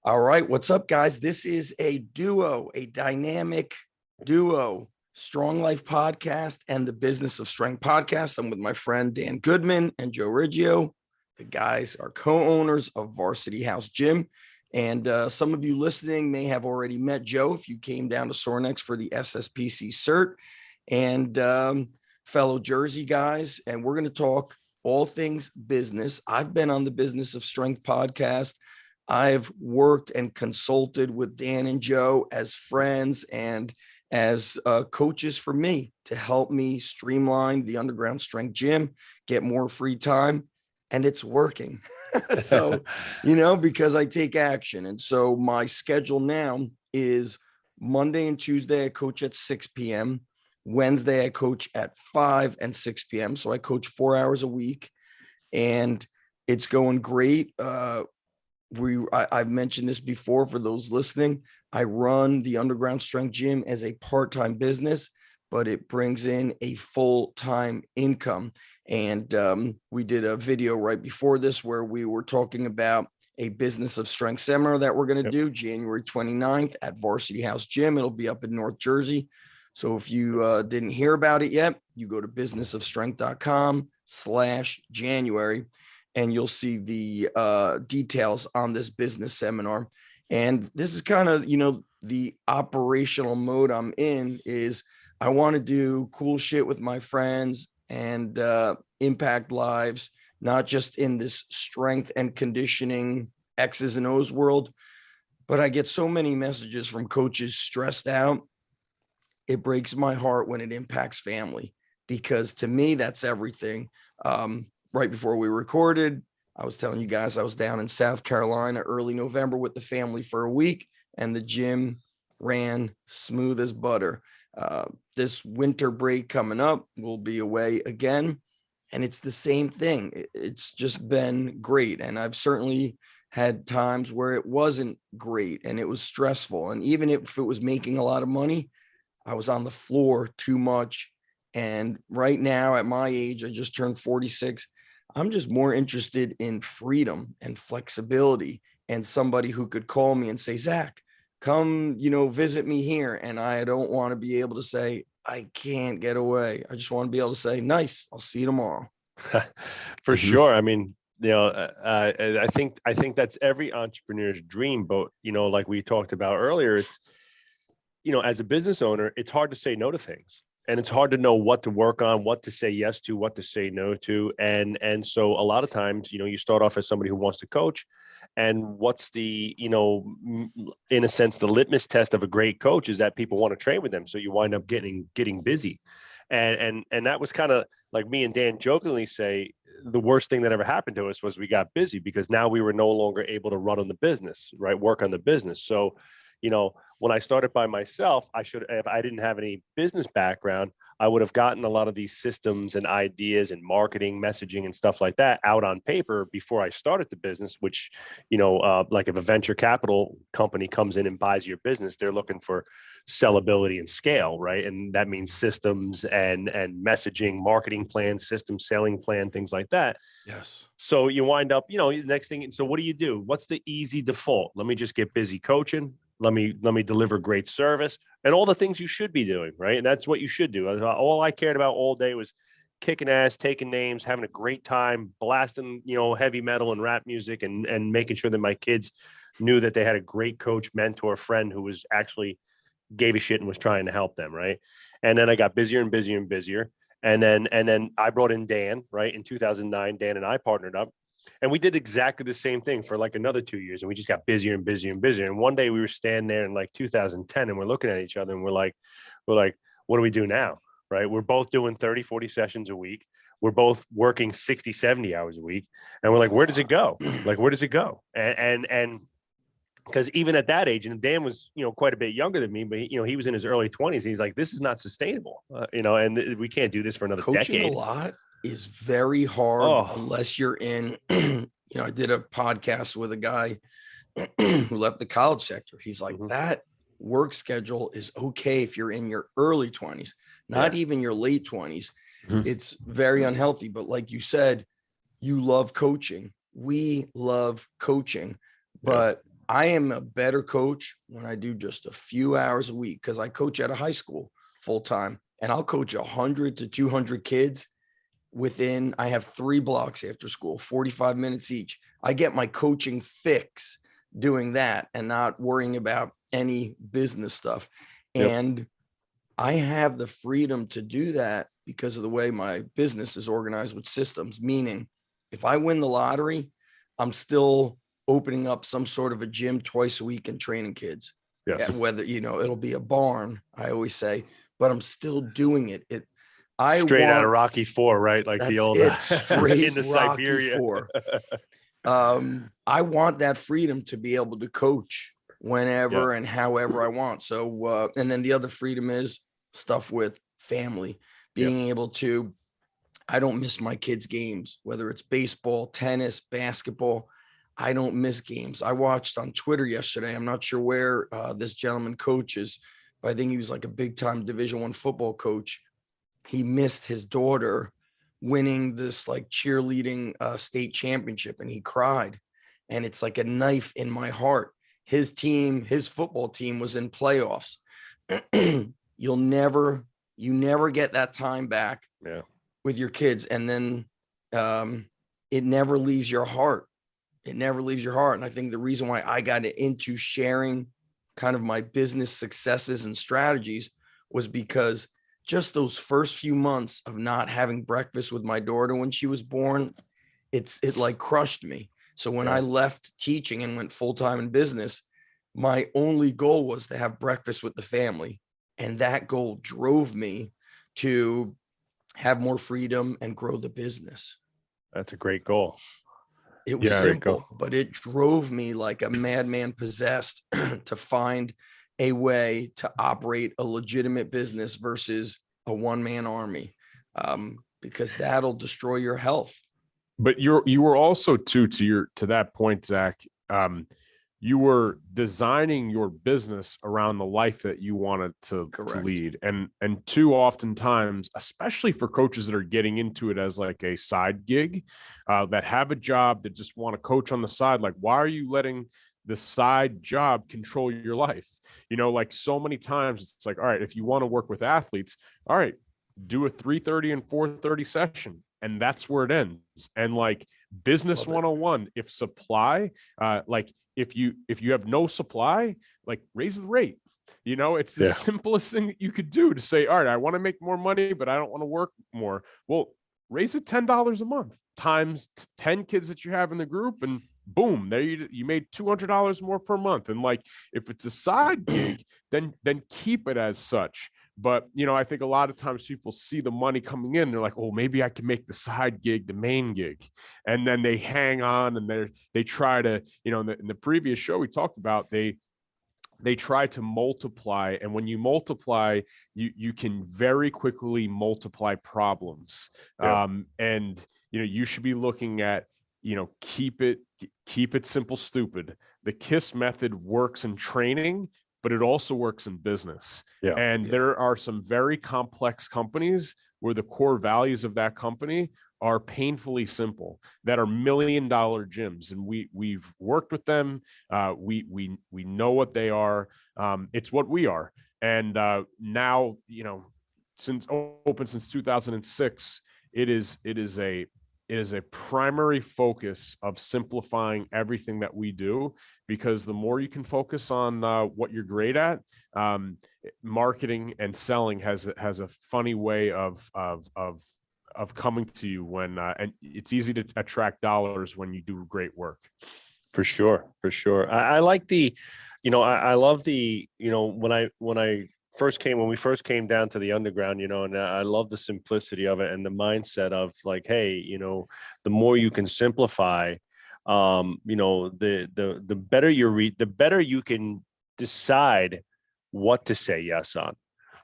All right, what's up, guys? This is a duo, a dynamic duo, Strong Life Podcast and the Business of Strength Podcast. I'm with my friend Dan Goodman and Joe Riggio. The guys are co-owners of Varsity House Gym. And some of you listening may have already met Joe if you came down to Sorinex for the SSPC cert, and fellow Jersey guys. And we're going to talk all things business. I've been on the Business of Strength podcast. I've worked and consulted with Dan and Joe as friends and as coaches for me to help me streamline the underground strength gym, get more free time, and it's working. So, because I take action. And so my schedule now is Monday and Tuesday, I coach at 6 p.m. Wednesday, I coach at 5 and 6 p.m. So I coach 4 hours a week, and it's going great. I've mentioned this before for those listening. I run the underground strength gym as a part-time business, but it brings in a full-time income. And we did a video right before this where we were talking about a Business of Strength seminar that we're going to do January 29th at Varsity House Gym. It'll be up in North Jersey. So if you didn't hear about it yet, you go to businessofstrength.com/January. And you'll see the details on this business seminar. And this is kind of, the operational mode I'm in is I want to do cool shit with my friends and impact lives, not just in this strength and conditioning X's and O's world, but I get so many messages from coaches stressed out. It breaks my heart when it impacts family, because to me, that's everything. Right before we recorded, I was telling you guys I was down in South Carolina early November with the family for a week, and the gym ran smooth as butter. This winter break coming up, we'll be away again, and it's the same thing. It's just been great, and I've certainly had times where it wasn't great and it was stressful, and even if it was making a lot of money, I was on the floor too much. And right now, at my age, I just turned 46. I'm just more interested in freedom and flexibility and somebody who could call me and say, Zach, come, visit me here. And I don't want to be able to say, I can't get away. I just want to be able to say, nice, I'll see you tomorrow. For sure. I mean, I think that's every entrepreneur's dream, but, like we talked about earlier, it's, as a business owner, it's hard to say no to things. And it's hard to know what to work on, what to say yes to, what to say no to. And so a lot of times, you start off as somebody who wants to coach. And what's the, in a sense, the litmus test of a great coach is that people want to train with them. So you wind up getting busy. And that was kind of like me and Dan jokingly say, the worst thing that ever happened to us was we got busy, because now we were no longer able to run on the business, right? Work on the business. So, when I started by myself, if I didn't have any business background, I would have gotten a lot of these systems and ideas and marketing, messaging and stuff like that out on paper before I started the business, which, like if a venture capital company comes in and buys your business, they're looking for sellability and scale, right? And that means systems and messaging, marketing plan, system selling plan, things like that. Yes. So you wind up, the next thing. So what do? What's the easy default? Let me just get busy coaching. Let me deliver great service and all the things you should be doing, right? And that's what you should do. All I cared about all day was kicking ass, taking names, having a great time, blasting, heavy metal and rap music, and making sure that my kids knew that they had a great coach, mentor, friend who was actually gave a shit and was trying to help them, right? And then I got busier and busier and busier. And then I brought in Dan, right? In 2009, Dan and I partnered up. And we did exactly the same thing for like another 2 years. And we just got busier and busier and busier. And one day we were standing there in like 2010 and we're looking at each other and we're like, what do we do now? Right. We're both doing 30, 40 sessions a week. We're both working 60, 70 hours a week. And we're like, where does it go? Like, where does it go? And because even at that age, and Dan was, quite a bit younger than me, but he was in his early 20s. He's like, this is not sustainable, and we can't do this for another Coaching decade. A lot is very hard unless you're in, I did a podcast with a guy who left the college sector. He's like, that work schedule is okay if you're in your early 20s, not even your late 20s. It's very unhealthy. But like you said, you love coaching. We love coaching, but I am a better coach when I do just a few hours a week, because I coach at a high school full time, and I'll coach 100 to 200 kids within, I have 3 blocks after school, 45 minutes each. I get my coaching fix doing that and not worrying about any business stuff. Yep. And I have the freedom to do that because of the way my business is organized with systems, meaning if I win the lottery, I'm still opening up some sort of a gym twice a week and training kids. Yes. Whether, it'll be a barn, I always say, but I'm still doing it. Straight out of Rocky IV, right? Like the That's old it, straight in the Rocky Siberia. IV. I want that freedom to be able to coach whenever and however I want. So, and then the other freedom is stuff with family, being able to, I don't miss my kids' games, whether it's baseball, tennis, basketball. I don't miss games. I watched on Twitter yesterday. I'm not sure where this gentleman coaches, but I think he was like a big time Division I football coach. He missed his daughter winning this like cheerleading state championship, and he cried. And it's like a knife in my heart. His team, his football team, was in playoffs. You never get that time back with your kids. And then it never leaves your heart. It never leaves your heart. And I think the reason why I got into sharing kind of my business successes and strategies was because just those first few months of not having breakfast with my daughter when she was born, it like crushed me. So when I left teaching and went full-time in business, my only goal was to have breakfast with the family. And that goal drove me to have more freedom and grow the business. That's a great goal. It was simple, but it drove me like a madman possessed to find a way to operate a legitimate business versus a one-man army, because that'll destroy your health. But you were also to that point, Zach, you were designing your business around the life that you wanted to lead. And too oftentimes, especially for coaches that are getting into it as like a side gig, that have a job that just want to coach on the side, like, why are you letting the side job control your life? Like so many times it's like, all right, if you want to work with athletes, all right, do a 3:30 and 4:30 session. And that's where it ends. And like business 101, if supply, like if you have no supply, like raise the rate. It's the simplest thing that you could do to say, all right, I want to make more money, but I don't want to work more. Well, raise it $10 a month times 10 kids that you have in the group, and boom, there you made $200 more per month. And like, if it's a side gig, then keep it as such. But, I think a lot of times people see the money coming in. They're like, oh, maybe I can make the side gig the main gig. And then they hang on and they try to, in the previous show we talked about, they try to multiply. And when you multiply, you can very quickly multiply problems. And, you should be looking at, keep it simple, stupid. The KISS method works in training, but it also works in business. There are some very complex companies where the core values of that company are painfully simple, that are $1 million gyms. And we've worked with them. We know what they are. It's what we are. And now, since 2006, it is a primary focus of simplifying everything that we do, because the more you can focus on what you're great at, marketing and selling has a funny way of coming to you when and it's easy to attract dollars when you do great work. For sure. I like the, I love the, when we first came down to the underground, and I love the simplicity of it and the mindset of like, hey, the more you can simplify, the better the better you can decide what to say yes on.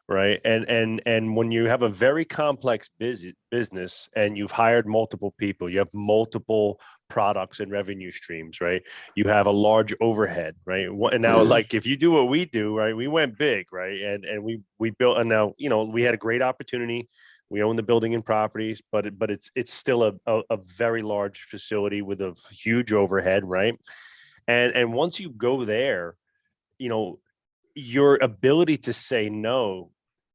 Right. And when you have a very complex business and you've hired multiple people, you have multiple products and revenue streams, right? You have a large overhead, right? And now, like, if you do what we do, right, we went big, right? And we built, and now, we had a great opportunity. We own the building and properties, but it's still a very large facility with a huge overhead, right? And once you go there, you know, your ability to say no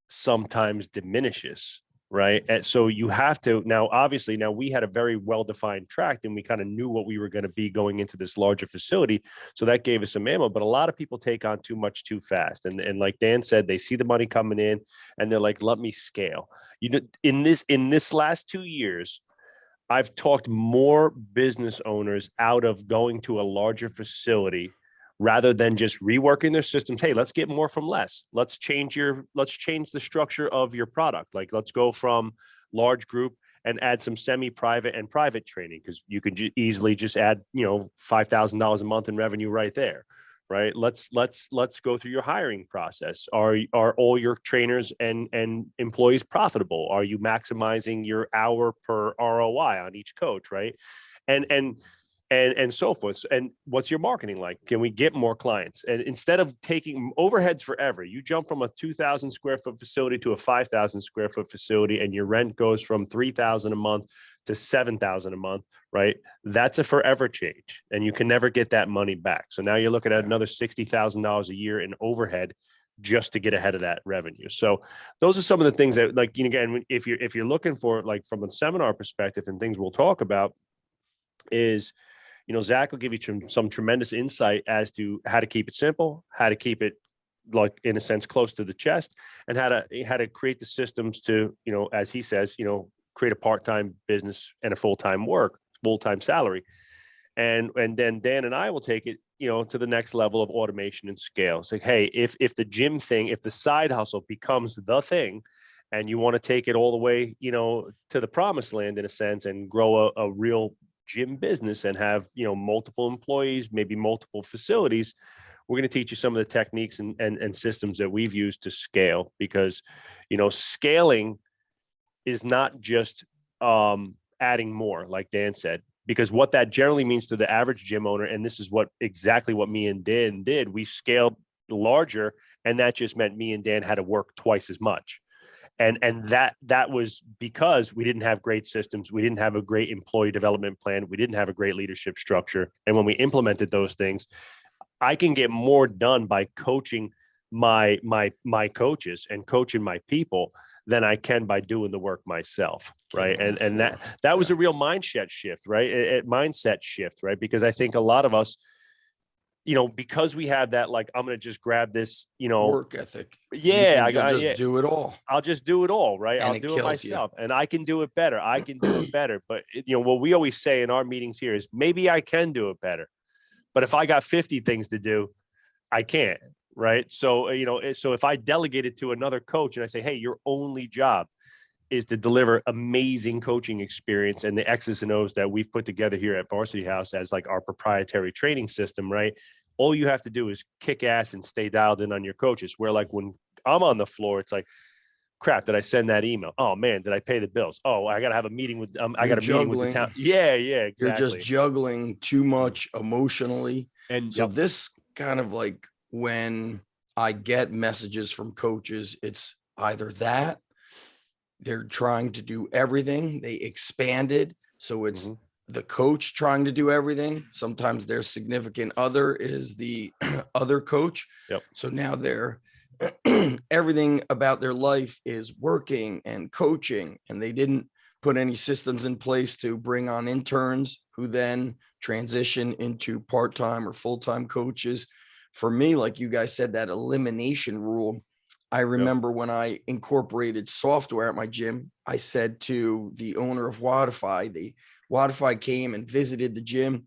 sometimes diminishes, right? And so you have to now, obviously, now we had a very well-defined track and we kind of knew what we were going to be going into this larger facility. So that gave us some ammo, but a lot of people take on too much too fast. And like Dan said, they see the money coming in and they're like, let me scale. You know, in this last 2 years, I've talked more business owners out of going to a larger facility rather than just reworking their systems. Hey, let's get more from less. Let's change the structure of your product. Like, let's go from large group and add some semi-private and private training, because you could easily just add, $5,000 a month in revenue right there. Right. Let's go through your hiring process. Are all your trainers and employees profitable? Are you maximizing your hour per ROI on each coach? Right. And so forth. And what's your marketing like? Can we get more clients? And instead of taking overheads forever, you jump from a 2,000 square foot facility to a 5,000 square foot facility, and your rent goes from 3,000 a month to 7,000 a month, right? That's a forever change, and you can never get that money back. So now you're looking at another $60,000 a year in overhead just to get ahead of that revenue. So those are some of the things that, like, again, if you're looking for, like, from a seminar perspective and things we'll talk about is, Zach will give you some tremendous insight as to how to keep it simple, how to keep it, like, in a sense, close to the chest, and how to create the systems to, as he says, create a part-time business and a full-time salary. And then Dan and I will take it, to the next level of automation and scale. It's like, hey, if the gym thing, if the side hustle becomes the thing, and you want to take it all the way, to the promised land in a sense, and grow a real gym business and have, multiple employees, maybe multiple facilities, we're going to teach you some of the techniques and systems that we've used to scale, because, scaling is not just adding more, like Dan said, because what that generally means to the average gym owner, and this is exactly what me and Dan did, we scaled larger, and that just meant me and Dan had to work twice as much. And that was because we didn't have great systems. We didn't have a great employee development plan. We didn't have a great leadership structure. And when we implemented those things, I can get more done by coaching my coaches and coaching my people than I can by doing the work myself. Right. And that was a real mindset shift, right? Mindset shift, right? Because I think a lot of us, because we have that, like, I'm going to just grab this, work ethic. Yeah. Do it all. I'll just do it all. Right. And I'll do it myself, and I can do it better. But what we always say in our meetings here is, maybe I can do it better, but if I got 50 things to do, I can't. Right. So, so if I delegate it to another coach and I say, hey, your only job is to deliver amazing coaching experience and the X's and O's that we've put together here at Varsity House as, like, our proprietary training system, right? All you have to do is kick ass and stay dialed in on your coaches. Where, like, when I'm on the floor, it's like, crap, did I send that email? Oh man, did I pay the bills? Oh, I got to have a meeting with, meeting with the town. Yeah, exactly. You're just juggling too much emotionally. And so this kind of, like, when I get messages from coaches, it's either that they're trying to do everything, they expanded. So it's the coach trying to do everything. Sometimes their significant other is the other coach. Yep. So now they're everything about their life is working and coaching, and they didn't put any systems in place to bring on interns who then transition into part-time or full-time coaches. For me, like you guys said, that elimination rule, I remember when I incorporated software at my gym, I said to the owner of Wadify came and visited the gym.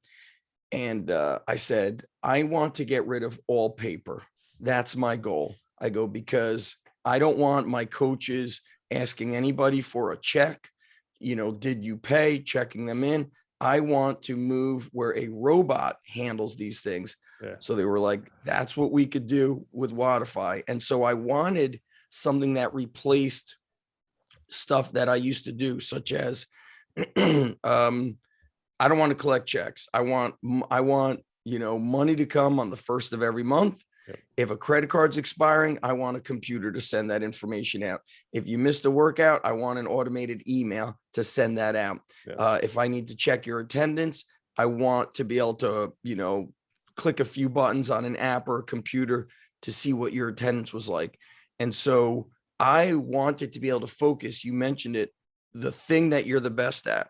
And I said, I want to get rid of all paper. That's my goal. I go, because I don't want my coaches asking anybody for a check. Did you pay? Checking them in. I want to move where a robot handles these things. Yeah. So they were like, that's what we could do with Wadify. And so I wanted something that replaced stuff that I used to do, such as I don't want to collect checks. I want money to come on the first of every month. Yep. If a credit card's expiring, I want a computer to send that information out. If you missed a workout, I want an automated email to send that out. Yeah. If I need to check your attendance, I want to be able to, click a few buttons on an app or a computer to see what your attendance was like. And so I wanted to be able to focus. You mentioned it, the thing that you're the best at.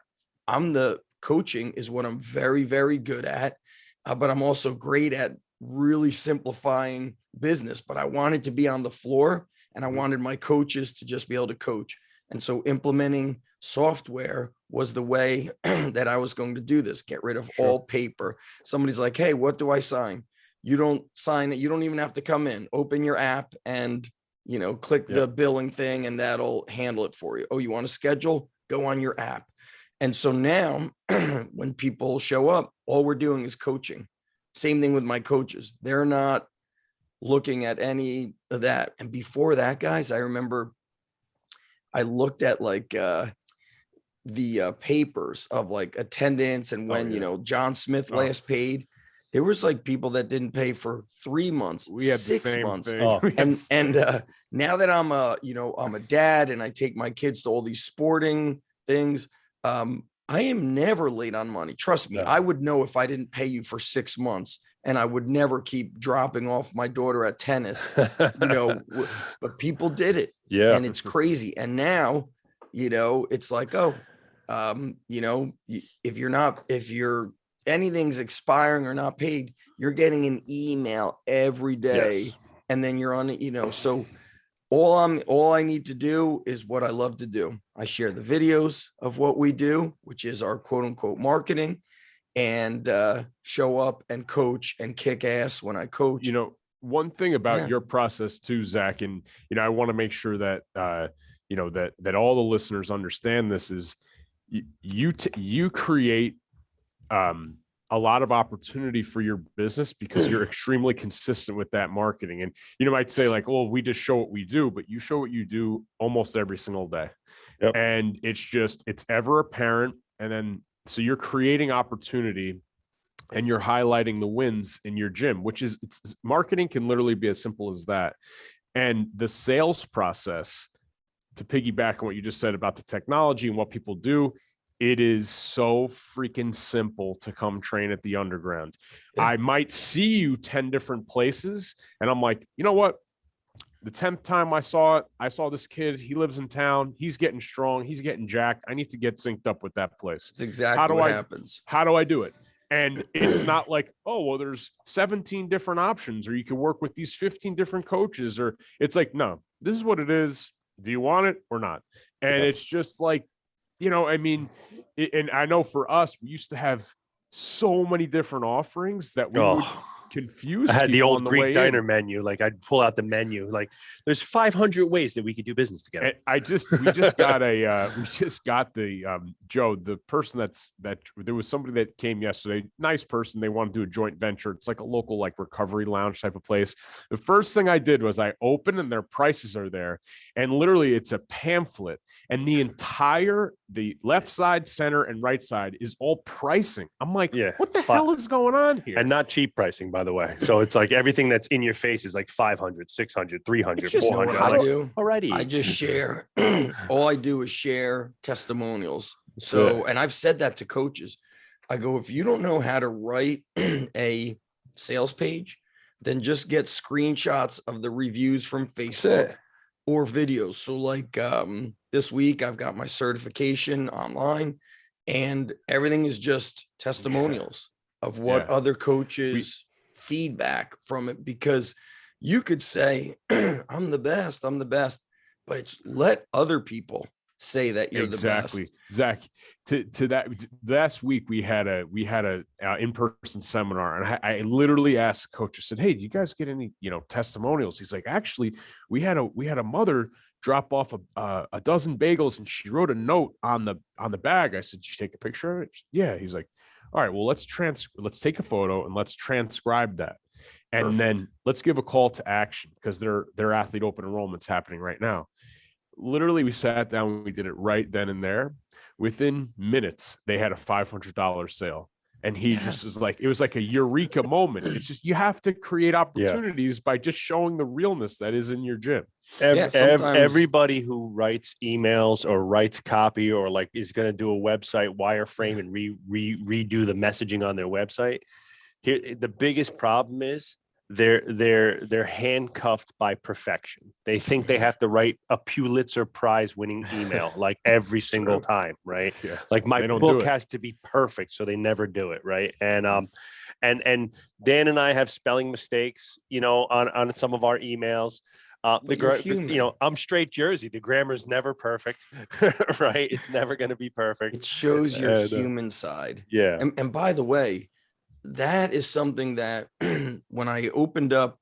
Coaching is what I'm very, very good at, but I'm also great at really simplifying business. But I wanted to be on the floor, and I wanted my coaches to just be able to coach. And so implementing software was the way that I was going to do this. Get rid of all paper. Somebody's like, hey, what do I sign? You don't sign it. You don't even have to come in. Open your app and, click the billing thing, and that'll handle it for you. Oh, you want to schedule? Go on your app. And so now when people show up, all we're doing is coaching. Same thing with my coaches. They're not looking at any of that. And before that, guys, I remember I looked at like the papers of like attendance and when, John Smith last paid. There was like people that didn't pay for 3 months, We had 6 months. and Now that I'm a dad and I take my kids to all these sporting things, I am never late on money. Trust me. No. I would know if I didn't pay you for 6 months, and I would never keep dropping off my daughter at tennis, but people did it. Yeah. And it's crazy. And now, it's like, if anything's expiring or not paid, you're getting an email every day. Yes. And then you're on it, so all I need to do is what I love to do. I share the videos of what we do, which is our quote unquote marketing, and show up and coach and kick ass when I coach. One thing about your process too, Zach, and I want to make sure that that all the listeners understand this is you create a lot of opportunity for your business because you're extremely consistent with that marketing. And you might say like, well, we just show what we do, but you show what you do almost every single day. Yep. And it's ever apparent. And then, so you're creating opportunity and you're highlighting the wins in your gym, marketing can literally be as simple as that. And the sales process, to piggyback on what you just said about the technology and what people do, it is so freaking simple to come train at the Underground. Yeah. I might see you 10 different places and I'm like, you know what? The 10th time I saw this kid, he lives in town. He's getting strong. He's getting jacked. I need to get synced up with that place. It's exactly what happens. How do I do it? And it's not like, oh, well, there's 17 different options, or you can work with these 15 different coaches, or it's like, no, this is what it is. Do you want it or not? And it's just like, and I know for us, we used to have so many different offerings that we would confuse. I had the old Greek diner menu. Like I'd pull out the menu. Like there's 500 ways that we could do business together. And we just got Joe, the person there was somebody that came yesterday, nice person. They want to do a joint venture. It's like a local, like recovery lounge type of place. The first thing I did was I opened and their prices are there. And literally it's a pamphlet and the left side, center, and right side is all pricing. I'm like, what the hell is going on here? And not cheap pricing, by the way. So it's like everything that's in your face is like 500, 600, 300, 400. I do already. I just share. All I do is share testimonials. So, and I've said that to coaches. I go, if you don't know how to write a sales page, then just get screenshots of the reviews from Facebook or videos. So like this week, I've got my certification online and everything is just testimonials of what other coaches feedback from it, because you could say, I'm the best, but it's let other people say that you're the best. Zach, to that last week we had a in-person seminar, and I literally asked the coach, I said, hey, do you guys get any testimonials? He's like, actually we had a mother drop off a dozen bagels and she wrote a note on the bag. I said, did you take a picture of it? Yeah. He's like, all right, well, let's take a photo and let's transcribe that. And then let's give a call to action, because their athlete open enrollment's happening right now. Literally, we sat down, we did it right then and there. Within minutes, they had a $500 sale. And he just was like, it was like a eureka moment. It's just, you have to create opportunities by just showing the realness that is in your gym. Everybody who writes emails or writes copy or like is going to do a website wireframe and redo the messaging on their website, Here, the biggest problem is they're handcuffed by perfection. They think they have to write a Pulitzer Prize winning email like every single time, right? Yeah. Like my They don't do book it. has to be perfect, so they never do it, right? And Dan and I have spelling mistakes, on some of our emails. But you're human. I'm straight Jersey. The grammar's never perfect, right? It's never going to be perfect. It shows your And, human side. Yeah. And by the way, that is something that when I opened up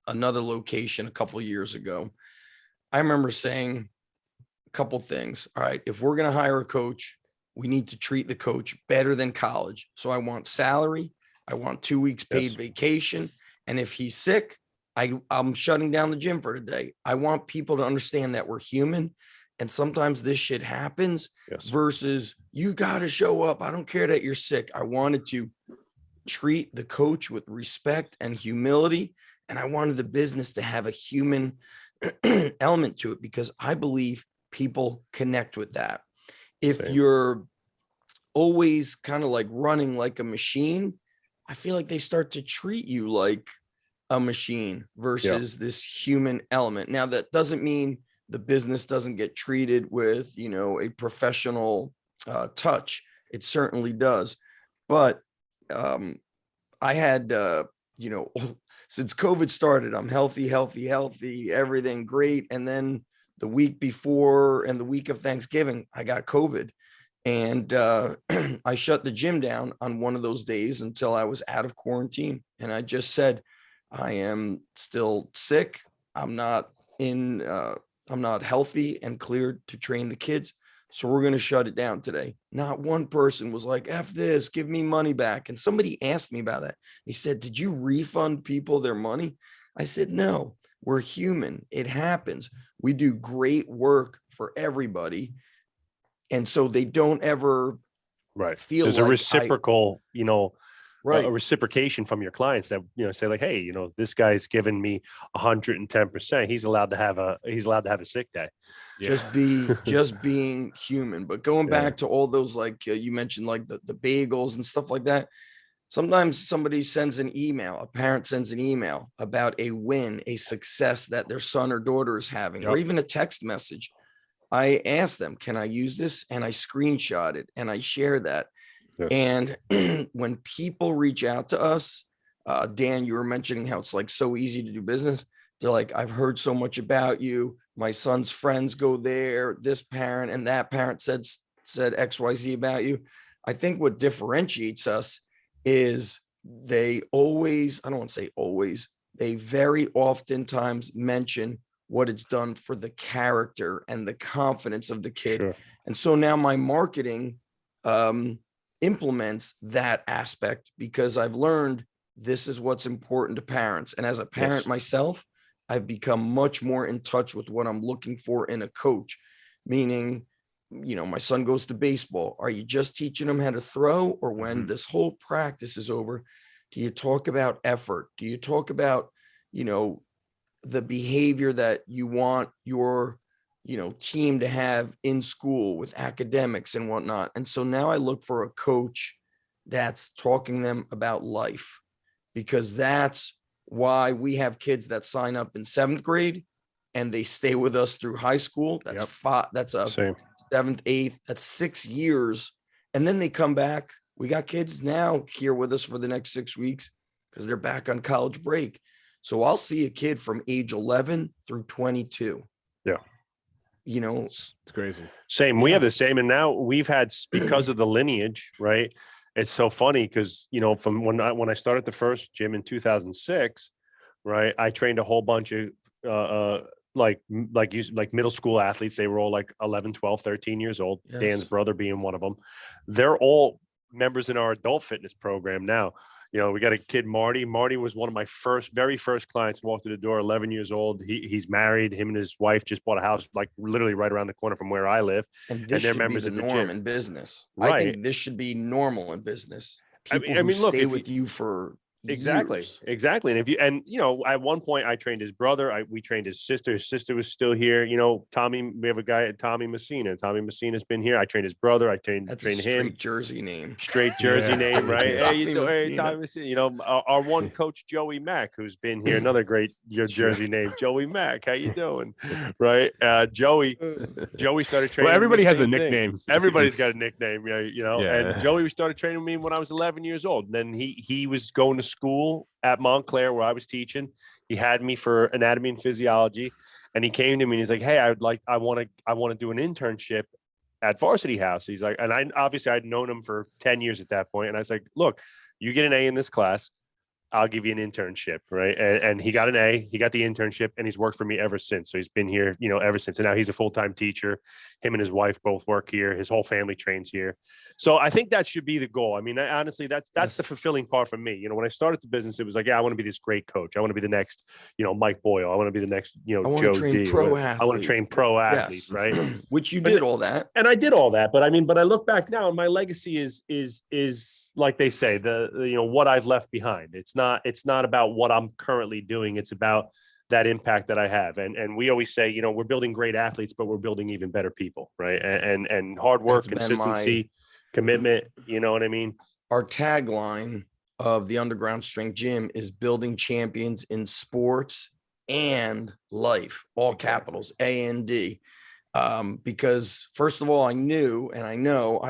another location a couple of years ago, I remember saying a couple things. All right, if we're going to hire a coach, we need to treat the coach better than college. So I want salary. I want 2 weeks paid vacation. And if he's sick, I'm shutting down the gym for today. I want people to understand that we're human. And sometimes this shit happens versus you got to show up. I don't care that you're sick. I wanted to treat the coach with respect and humility. And I wanted the business to have a human element to it because I believe people connect with that. If you're always kind of like running like a machine, I feel like they start to treat you like a machine versus this human element. Now, that doesn't mean the business doesn't get treated with, a professional touch. It certainly does. But I had, since COVID started, I'm healthy, everything great. And then the week before and the week of Thanksgiving, I got COVID. And I shut the gym down on one of those days until I was out of quarantine. And I just said, I am still sick. I'm not healthy and cleared to train the kids. So we're going to shut it down today. Not one person was like, F this, give me money back. And somebody asked me about that. He said, did you refund people their money? I said, no, we're human. It happens. We do great work for everybody. And so they don't ever feel there's like a reciprocal, right. a reciprocation from your clients that, say like, hey, this guy's given me 110%. He's allowed to have a sick day. Just being human. But going back to all those, like you mentioned, like the bagels and stuff like that. Sometimes somebody sends an email, a parent sends an email about a win, a success that their son or daughter is having, or even a text message. I ask them, can I use this? And I screenshot it and I share that. And when people reach out to us, Dan, you were mentioning how it's like so easy to do business. They're like, I've heard so much about you. My son's friends go there. This parent and that parent said XYZ about you. I think what differentiates us is they always, I don't want to say always, they very oftentimes mention what it's done for the character and the confidence of the kid. Sure. And so now my marketing implements that aspect because I've learned this is what's important to parents. And as a parent myself, I've become much more in touch with what I'm looking for in a coach, meaning, my son goes to baseball. Are you just teaching him how to throw? Or when this whole practice is over, do you talk about effort? Do you talk about, the behavior that you want your, team to have in school with academics and whatnot? And so now I look for a coach that's talking them about life, because that's why we have kids that sign up in 7th grade and they stay with us through high school. That's that's a 7th, 8th, that's 6 years. And then they come back. We got kids now here with us for the next 6 weeks because they're back on college break. So I'll see a kid from age 11 through 22. Yeah. It's crazy. Same. We have the same. And now we've had, because of the lineage, right? It's so funny because, from when I started the first gym in 2006, right, I trained a whole bunch of like middle school athletes. They were all like 11, 12, 13 years old. Yes. Dan's brother being one of them. They're all members in our adult fitness program now. We got a kid, Marty. Marty was one of my very first clients. Walked through the door, 11 years old. He's married. Him and his wife just bought a house, like literally right around the corner from where I live. And they're members of the norm in business. Right. I think this should be normal in business. People who stay with you for Exactly. And at one point I trained his brother. We trained his sister. His sister was still here. Tommy, we have a guy, Tommy Messina. Tommy Messina's been here. I trained his brother. That's trained a straight him. Jersey name. Straight Jersey name, right? Tommy Hey, Tommy Messina. Our one coach, Joey Mack, who's been here. Another great Jersey name, Joey Mack. How you doing? Right? Joey started training. Well, everybody has a nickname. nickname. Everybody's got a nickname, Yeah. And Joey started training me when I was 11 years old. And then he was going to school at Montclair where I was teaching. He had me for anatomy and physiology, and he came to me and he's like, "Hey, I want to do an internship at Varsity House." He's like, and I'd known him for 10 years at that point, and I was like, "Look, you get an A in this class, I'll give you an internship," right? And he got an A, he got the internship, and he's worked for me ever since. So he's been here, ever since. And now he's a full-time teacher. Him and his wife both work here. His whole family trains here. So I think that should be the goal. I mean, honestly, that's the fulfilling part for me. When I started the business, it was like, yeah, I want to be this great coach. I want to be the next, Mike Boyle. I want to be the next, Joe D. I want to train pro athletes, yes. Right? Which you did all that. And I did all that. But I look back now and my legacy is like they say, the what I've left behind. It's not about what I'm currently doing. It's about that impact that I have. And we always say, we're building great athletes, but we're building even better people, right? And hard work, consistency, commitment, you know what I mean? Our tagline of the Underground Strength Gym is building champions in sports and life, all capitals, A&D. Because first of all, I knew, and I know,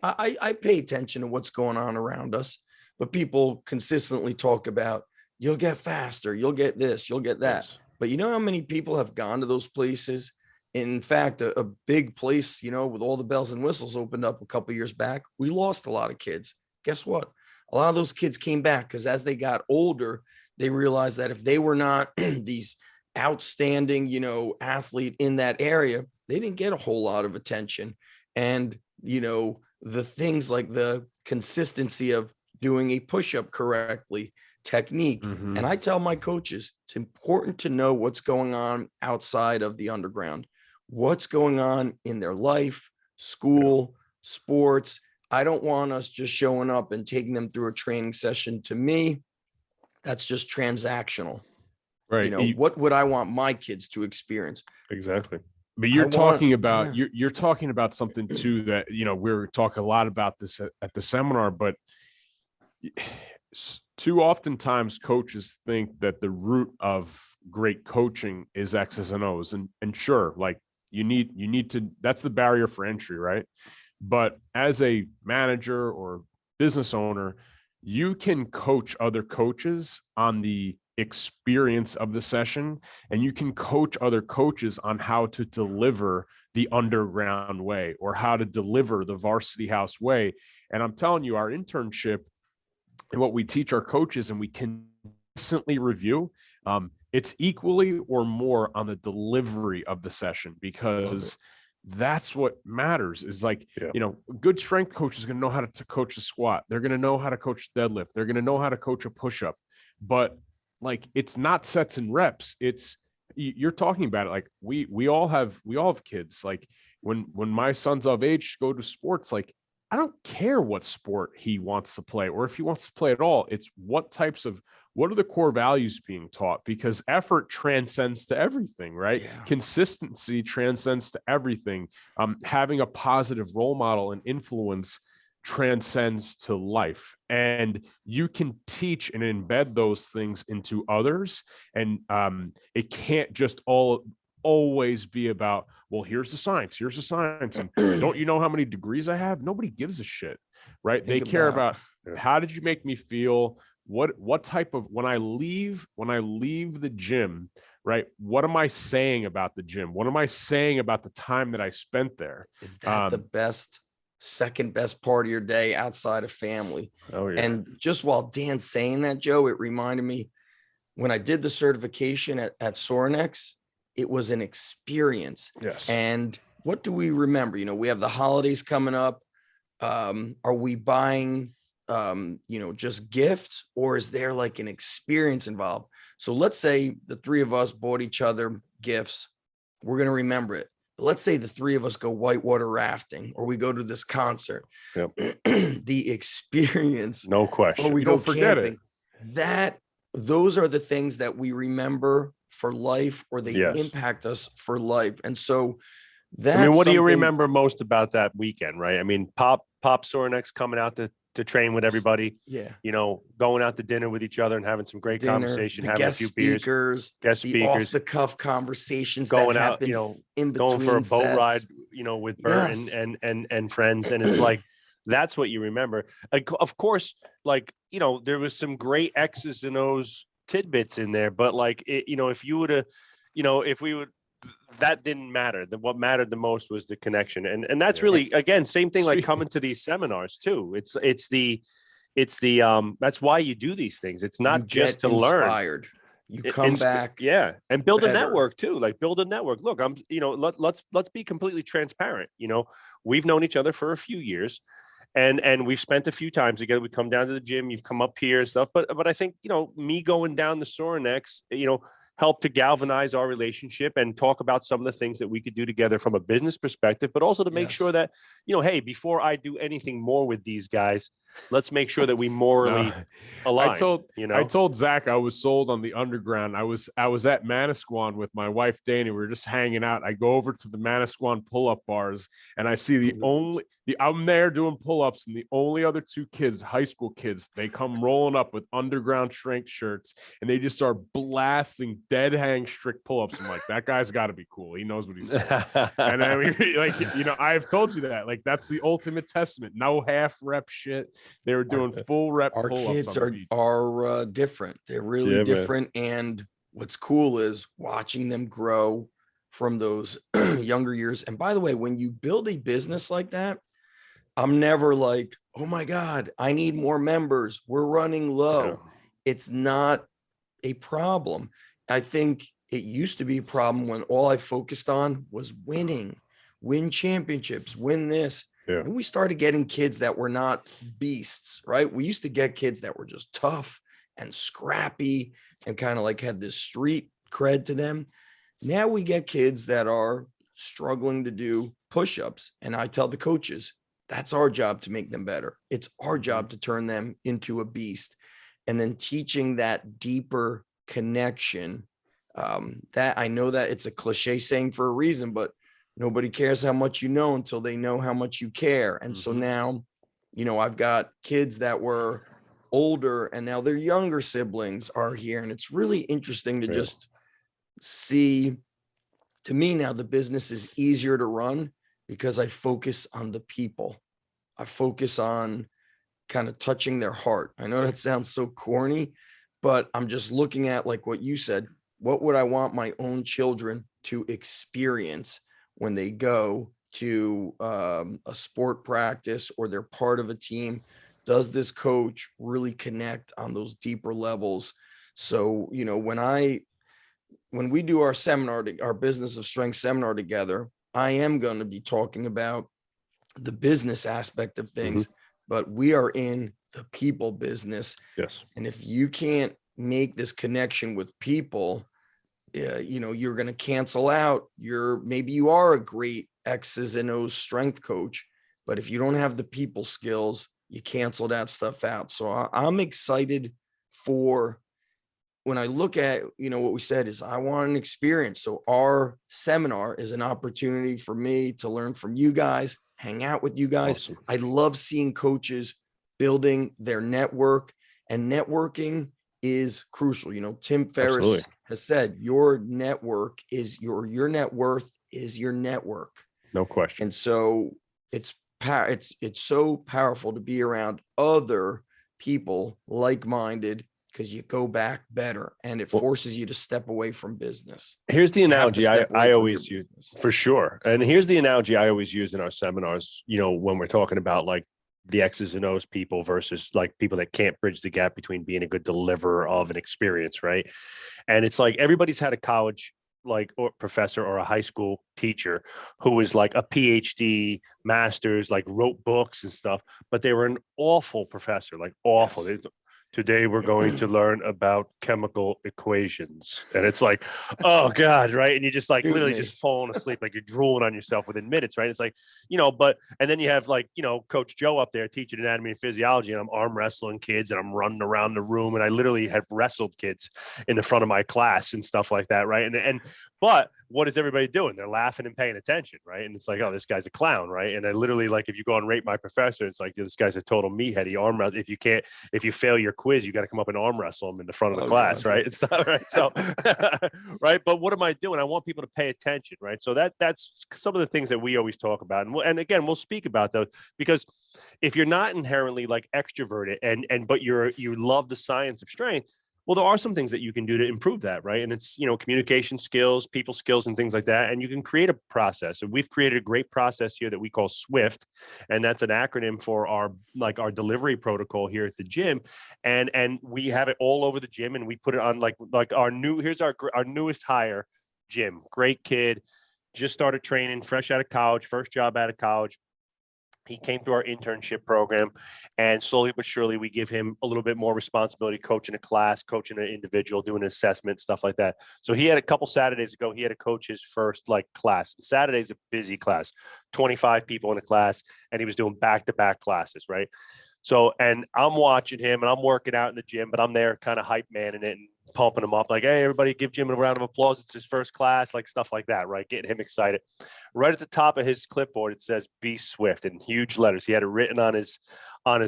I pay attention to what's going on around us, but people consistently talk about, you'll get faster, you'll get this, you'll get that. Yes. But you know how many people have gone to those places? In fact, a big place, with all the bells and whistles opened up a couple of years back, we lost a lot of kids. Guess what? A lot of those kids came back because as they got older, they realized that if they were not these outstanding, athlete in that area, they didn't get a whole lot of attention. And, the things like the consistency of doing a push-up correctly, technique. Mm-hmm. And I tell my coaches, it's important to know what's going on outside of the underground, what's going on in their life, school, sports. I don't want us just showing up and taking them through a training session. To me, that's just transactional. Right. What would I want my kids to experience? Exactly. But you're talking about something too that, we're talking a lot about this at the seminar, but too oftentimes coaches think that the root of great coaching is X's and O's, and sure, like you need to, that's the barrier for entry, right? But as a manager or business owner, you can coach other coaches on the experience of the session, and you can coach other coaches on how to deliver the underground way or how to deliver the Varsity House way. And I'm telling you, our internship and what we teach our coaches, and we consistently review, it's equally or more on the delivery of the session, because that's what matters. Is like, a good strength coach is going to know how to coach a squat. They're going to know how to coach deadlift. They're going to know how to coach a push-up. But like, it's not sets and reps. It's, you're talking about it. Like we all have kids. Like when my son's of age go to sports, like, I don't care what sport he wants to play or if he wants to play at all. It's what are the core values being taught? Because effort transcends to everything, right? Yeah. Consistency transcends to everything. Having a positive role model and influence transcends to life. And you can teach and embed those things into others. And it can't just always be about, well, here's the science. And don't you know how many degrees I have? Nobody gives a shit, right? They care about how did you make me feel? What type of, when I leave the gym, right? What am I saying about the gym? What am I saying about the time that I spent there? Is that the second best part of your day outside of family? Oh, yeah. And just while Dan's saying that, Joe, it reminded me when I did the certification at Sorinex, it was an experience. Yes. And what do we remember? We have the holidays coming up. Are we buying, just gifts, or is there like an experience involved? So let's say the three of us bought each other gifts. We're going to remember it. But let's say the three of us go whitewater rafting, or we go to this concert. Yep. The experience. No question. Or we go camping. those are the things that we remember for life, or they Yes. impact us for life. And so I mean, that's what do you something- remember most about that weekend, right? I mean, Pop Sorenex coming out to train with everybody, Yeah. going out to dinner with each other and having some great Dinner, conversation, the having a guest few beers, speakers, guest the speakers, off the cuff conversations going that out, happen in between going for a boat sets. ride, with Bert Yes. and friends. And it's like, that's what you remember. Like, of course, like, there was some great X's and O's tidbits in there, but like, if you would have, if we would, that didn't matter. What mattered the most was the connection. And that's really, again, same thing, like coming to these seminars too. It's the that's why you do these things. It's not You just get to learn. inspired. You come back. Yeah. And build a better. network too. Like, build a network. Look, let's be completely transparent. We've known each other for a few years, and we've spent a few times together. We come down to the gym, you've come up here and stuff. But I think, me going down the Sorenex, helped to galvanize our relationship and talk about some of the things that we could do together from a business perspective, but also to make Yes. sure that, hey, before I do anything more with these guys, let's make sure that we morally align. I told Zach I was sold on the underground. I was at Manasquan with my wife Dana. We were just hanging out. I go over to the Manasquan pull-up bars, and I see I'm there doing pull-ups, and the only other two kids, high school kids, they come rolling up with underground strength shirts, and they just start blasting dead hang strict pull-ups. I'm like, that guy's got to be cool. He knows what he's doing. And then I've told you that. Like, that's the ultimate testament. No half rep shit. They were doing full rep Our pull-ups. kids are different. They're really different. And what's cool is watching them grow from those younger years. And by the way, when you build a business like that, I'm never like, oh my God, I need more members. We're running low. Yeah. It's not a problem. I think it used to be a problem when all I focused on was win championships, win this. Yeah. And we started getting kids that were not beasts, right? We used to get kids that were just tough and scrappy and kind of like had this street cred to them. Now we get kids that are struggling to do push-ups. And I tell the coaches, that's our job to make them better. It's our job to turn them into a beast. And then teaching that deeper connection, that I know that it's a cliche saying for a reason, but nobody cares how much you know until they know how much you care. And so now, I've got kids that were older and now their younger siblings are here. And it's really interesting to just see. To me now, the business is easier to run because I focus on the people. I focus on kind of touching their heart. I know that sounds so corny, but I'm just looking at, like what you said, what would I want my own children to experience when they go to a sport practice or they're part of a team? Does this coach really connect on those deeper levels? So, when we do our seminar, our Business of Strength seminar together, I am going to be talking about the business aspect of things, but we are in the people business. Yes. And if you can't make this connection with people, you're going to cancel out maybe you are a great X's and O's strength coach, but if you don't have the people skills, you cancel that stuff out. So I'm excited for when I look at, what we said is I want an experience. So our seminar is an opportunity for me to learn from you guys, hang out with you guys. Awesome. I love seeing coaches building their network, and networking is crucial. Tim Ferriss Absolutely. has said, your network is your net worth is your network. No question. And so it's so powerful to be around other people like-minded, because you go back better and it forces you to step away from business. Here's the analogy I I always use, for sure. And here's the analogy I always use in our seminars, when we're talking about like the X's and O's people versus like people that can't bridge the gap between being a good deliverer of an experience, right? And it's like everybody's had a college or professor or a high school teacher who was like a PhD, master's, like wrote books and stuff, but they were an awful professor, like awful. Yes. today we're going to learn about chemical equations. And it's like, oh God, right? And you just like literally just falling asleep, like you're drooling on yourself within minutes, right? It's like, and then you have like, Coach Joe up there teaching anatomy and physiology, and I'm arm wrestling kids and I'm running around the room, and I literally have wrestled kids in the front of my class and stuff like that, right? But what is everybody doing? They're laughing and paying attention, right? And it's like, oh, this guy's a clown, right? And I literally, like, if you go and rate my professor, it's like, this guy's a total meathead. He arm wrestles. If you fail your quiz, you got to come up and arm wrestle him in the front of the class, right? It's not right. So, right. But what am I doing? I want people to pay attention, right? So that's some of the things that we always talk about. And again, we'll speak about those, because if you're not inherently like extroverted but you love the science of strength, well, there are some things that you can do to improve that, right? And it's, communication skills, people skills, and things like that. And you can create a process. And we've created a great process here that we call SWIFT. And that's an acronym for our delivery protocol here at the gym. And we have it all over the gym, and we put it on like here's our newest hire, Jim. Great kid, just started training, fresh out of college, first job out of college. He came through our internship program, and slowly but surely we give him a little bit more responsibility, coaching a class, coaching an individual, doing an assessment, stuff like that. So he had a couple Saturdays ago, he had to coach his first class. Saturday's a busy class, 25 people in a class, and he was doing back-to-back classes, right? So, and I'm watching him and I'm working out in the gym, but I'm there kind of hype manning it and pumping him up, like, hey, everybody give Jim a round of applause. It's his first class, like stuff like that, right? Getting him excited. Right at the top of his clipboard, it says "Be Swift" in huge letters. He had it written on his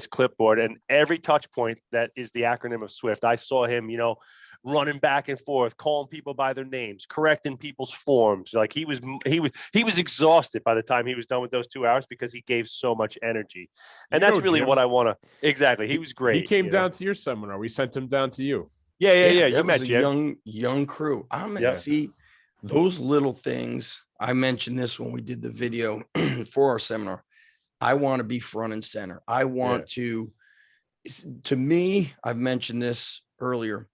clipboard, and every touch point that is the acronym of SWIFT, I saw him, running back and forth, calling people by their names, correcting people's forms. Like he was exhausted by the time he was done with those 2 hours, because he gave so much energy. And that's really Jim. What I want to. Exactly. He was great. He came down to your seminar. We sent him down to you. Yeah. You met a young crew. See those little things. I mentioned this when we did the video for our seminar. I want to be front and center. I want to me, I've mentioned this earlier,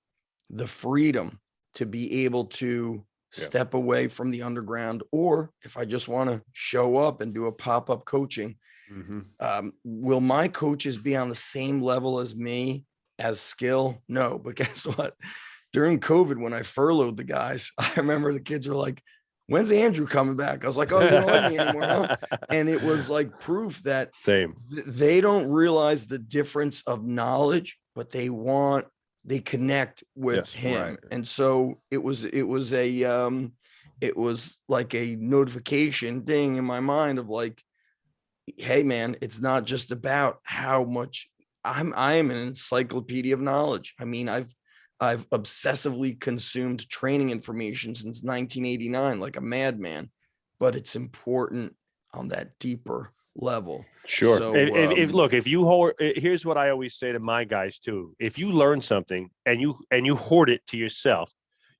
the freedom to be able to step away from the underground, or if I just want to show up and do a pop-up coaching, will my coaches be on the same level as me as skill? No, but guess what? During COVID, when I furloughed the guys, I remember the kids were like, when's Andrew coming back? I was like, oh, you don't like me anymore, huh? And it was like proof that they don't realize the difference of knowledge, but they connect with him. Right. And so it was like a notification ding in my mind of like, hey man, it's not just about how much I am an encyclopedia of knowledge. I mean, I've obsessively consumed training information since 1989, like a madman, but it's important on that deeper level. Sure. So, here's what I always say to my guys too. If you learn something and you hoard it to yourself,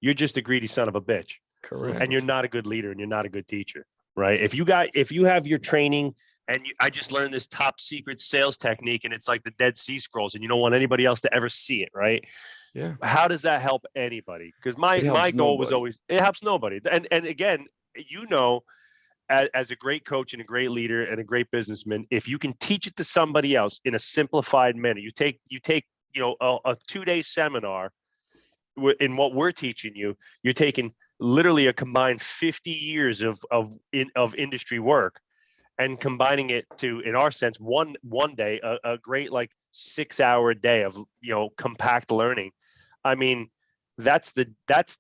you're just a greedy son of a bitch. Correct. And you're not a good leader and you're not a good teacher, right? If you have your training and I just learned this top secret sales technique and it's like the Dead Sea Scrolls and you don't want anybody else to ever see it, right? Yeah. How does that help anybody? Because my goal was always, it helps nobody. And again, as a great coach and a great leader and a great businessman, if you can teach it to somebody else in a simplified manner, you take a 2-day seminar in what we're teaching you, you're taking literally a combined 50 years of industry work and combining it to, in our sense, one day, a great 6-hour day of compact learning. I mean, that's the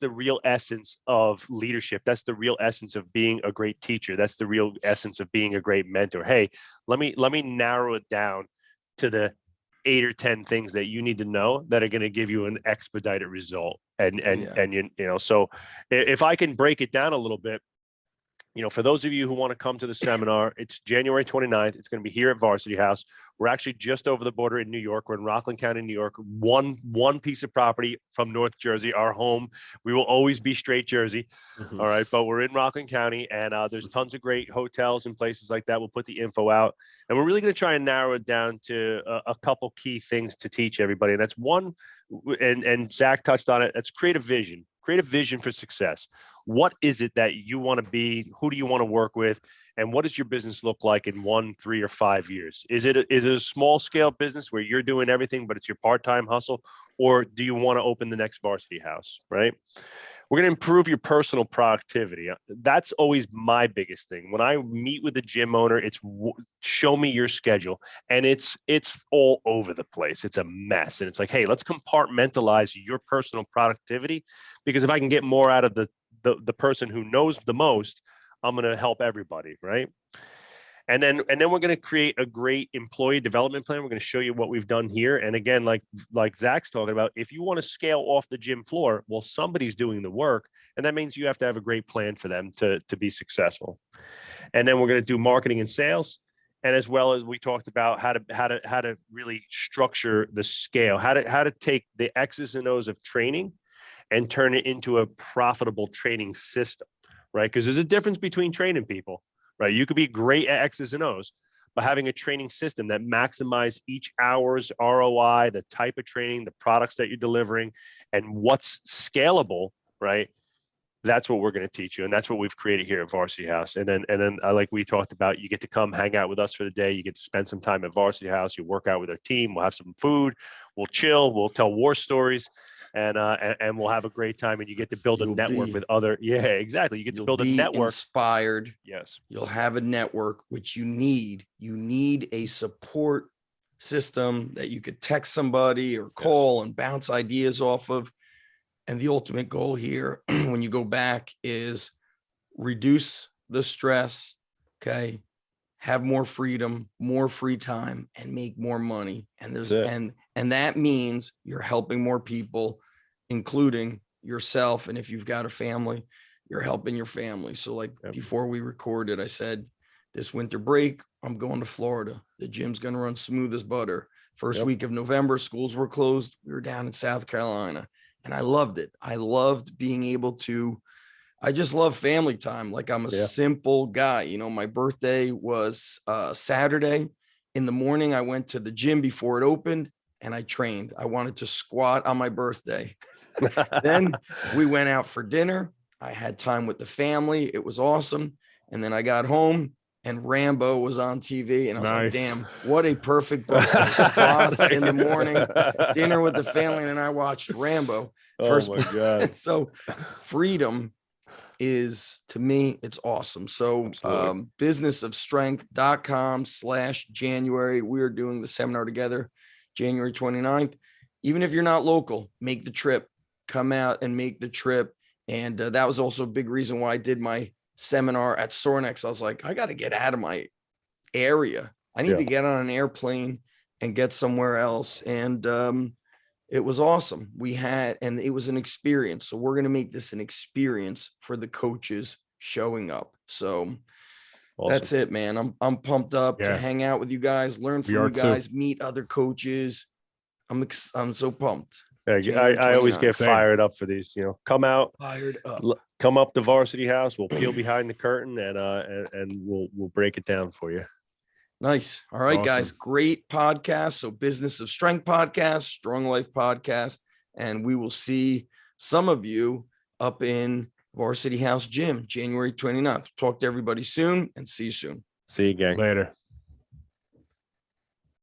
real essence of leadership. That's the real essence of being a great teacher. That's the real essence of being a great mentor. Hey, let me narrow it down to the 8 or 10 things that you need to know that are going to give you an expedited result. And so if I can break it down a little bit, for those of you who want to come to the seminar, it's January 29th. It's going to be here at Varsity House. We're actually just over the border in New York. We're in Rockland County, New York. One piece of property from North Jersey, our home. We will always be straight Jersey. All right. But we're in Rockland County, and there's tons of great hotels and places like that. We'll put the info out. And we're really going to try and narrow it down to a couple key things to teach everybody. And that's one, and Zach touched on it, that's create a vision. Create a vision for success. What is it that you want to be? Who do you want to work with? And what does your business look like in 1, 3, or 5 years? Is it a small scale business where you're doing everything, but it's your part-time hustle? Or do you want to open the next Varsity House, right? We're going to improve your personal productivity. That's always my biggest thing. When I meet with a gym owner, it's show me your schedule. And it's all over the place. It's a mess. And it's like, hey, let's compartmentalize your personal productivity, because if I can get more out of the person who knows the most, I'm going to help everybody, right? And then we're going to create a great employee development plan. We're going to show you what we've done here. And again, like Zach's talking about, if you want to scale off the gym floor, well, somebody's doing the work, and that means you have to have a great plan for them to be successful. And then we're going to do marketing and sales, and as well as we talked about how to really structure the scale, how to take the X's and O's of training and turn it into a profitable training system, right? Because there's a difference between training people. Right. You could be great at X's and O's, but having a training system that maximizes each hour's ROI, the type of training, the products that you're delivering, and what's scalable, right? That's what we're going to teach you. And that's what we've created here at Varsity House. And then like we talked about, you get to come hang out with us for the day. You get to spend some time at Varsity House. You work out with our team. We'll have some food. We'll chill. We'll tell war stories. And we'll have a great time, and you get to build a network with other. Yeah, exactly. You get to build a network. Inspired. Yes. You'll have a network, which you need. You need a support system that you could text somebody or call and bounce ideas off of. And the ultimate goal here, when you go back, is reduce the stress. Okay. Have more freedom, more free time, and make more money. And there's and that means you're helping more people, including yourself. And if you've got a family, you're helping your family. So like before we recorded, I said, this winter break, I'm going to Florida. The gym's going to run smooth as butter. First week of November, schools were closed. We were down in South Carolina, and I loved it. I loved being able to, I just love family time. Like, I'm a simple guy. You know, my birthday was Saturday. In the morning, I went to the gym before it opened, and I trained. I wanted to squat on my birthday. Then we went out for dinner. I had time with the family. It was awesome. And then I got home, and Rambo was on TV, and I was like, damn, what a perfect birthday. Squats in the morning, dinner with the family, and then I watched Rambo. Oh my God. So freedom is, to me, it's awesome. So businessofstrength.com/January. We're doing the seminar together, January 29th. Even if you're not local, make the trip, come out and make the trip. And that was also a big reason why I did my seminar at Sornex. I was like, I got to get out of my area. I need to get on an airplane and get somewhere else. And it was awesome. And it was an experience. So we're going to make this an experience for the coaches showing up. So that's it, man. I'm pumped up to hang out with you guys, learn from you guys, meet other coaches. I'm so pumped. I always get fired up for these, you know, come out, fired up, come up to Varsity House. We'll peel behind the curtain and we'll break it down for you. Nice. All right, guys. Great podcast. So Business of Strength podcast, Strong Life podcast. And we will see some of you up in Varsity House Gym, January 29th. Talk to everybody soon, and see you soon. See you, gang. Later.